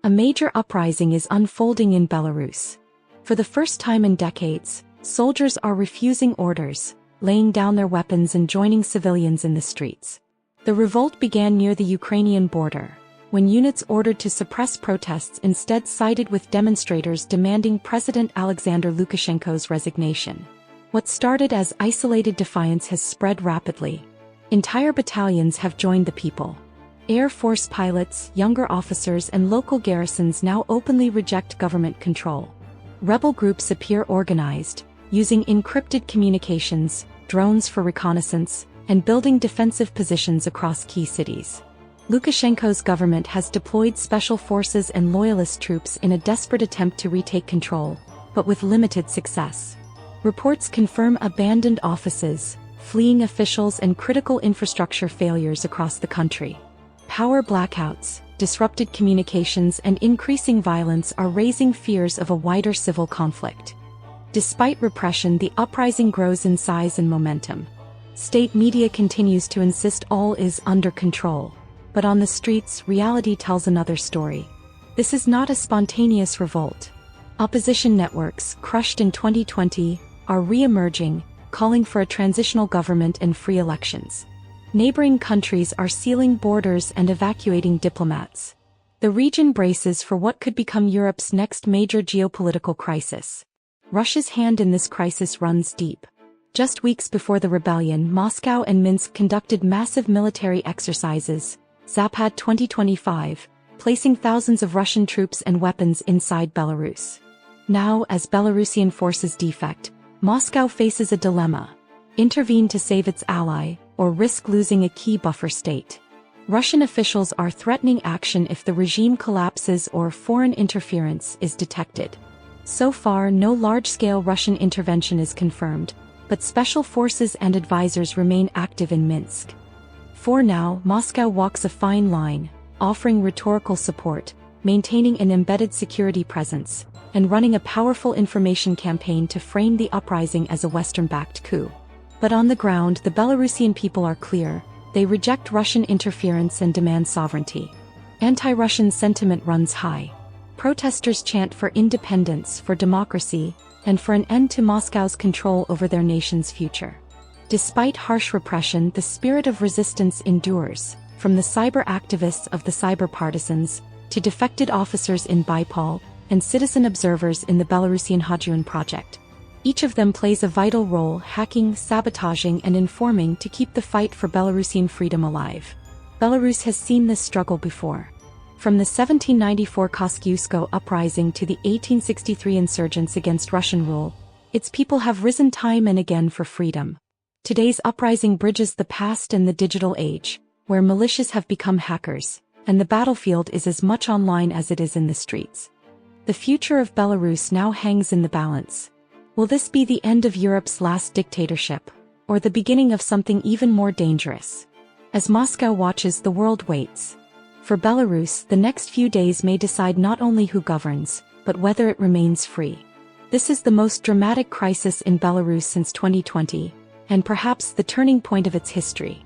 A major uprising is unfolding in Belarus. For the first time in decades, soldiers are refusing orders, laying down their weapons and joining civilians in the streets. The revolt began near the Ukrainian border, when units ordered to suppress protests instead sided with demonstrators demanding President Alexander Lukashenko's resignation. What started as isolated defiance has spread rapidly. Entire battalions have joined the people. Air Force pilots, younger officers and local garrisons now openly reject government control. Rebel groups appear organized, using encrypted communications, drones for reconnaissance, and building defensive positions across key cities. Lukashenko's government has deployed special forces and loyalist troops in a desperate attempt to retake control, but with limited success. Reports confirm abandoned offices, fleeing officials and critical infrastructure failures across the country. Power blackouts, disrupted communications and increasing violence are raising fears of a wider civil conflict. Despite repression, the uprising grows in size and momentum. State media continues to insist all is under control. But on the streets, reality tells another story. This is not a spontaneous revolt. Opposition networks, crushed in 2020, are re-emerging, calling for a transitional government and free elections. Neighboring countries are sealing borders and evacuating diplomats. The region braces for what could become Europe's next major geopolitical crisis. Russia's hand in this crisis runs deep. Just weeks before the rebellion, Moscow and Minsk conducted massive military exercises, Zapad 2025, placing thousands of Russian troops and weapons inside Belarus. Now, as Belarusian forces defect, Moscow faces a dilemma: intervene to save its ally, or risk losing a key buffer state. Russian officials are threatening action if the regime collapses or foreign interference is detected. So far, no large-scale Russian intervention is confirmed, but special forces and advisors remain active in Minsk. For now, Moscow walks a fine line, offering rhetorical support, maintaining an embedded security presence, and running a powerful information campaign to frame the uprising as a Western-backed coup. But on the ground, the Belarusian people are clear: they reject Russian interference and demand sovereignty. Anti-Russian sentiment runs high. Protesters chant for independence, for democracy, and for an end to Moscow's control over their nation's future. Despite harsh repression, the spirit of resistance endures, from the cyber activists of the Cyber Partisans, to defected officers in BYPOL, and citizen observers in the Belarusian Hrodna project. Each of them plays a vital role, hacking, sabotaging and informing to keep the fight for Belarusian freedom alive. Belarus has seen this struggle before. From the 1794 Kosciuszko uprising to the 1863 insurgents against Russian rule, its people have risen time and again for freedom. Today's uprising bridges the past and the digital age, where militias have become hackers, and the battlefield is as much online as it is in the streets. The future of Belarus now hangs in the balance. Will this be the end of Europe's last dictatorship, or the beginning of something even more dangerous? As Moscow watches, the world waits. For Belarus, the next few days may decide not only who governs, but whether it remains free. This is the most dramatic crisis in Belarus since 2020, and perhaps the turning point of its history.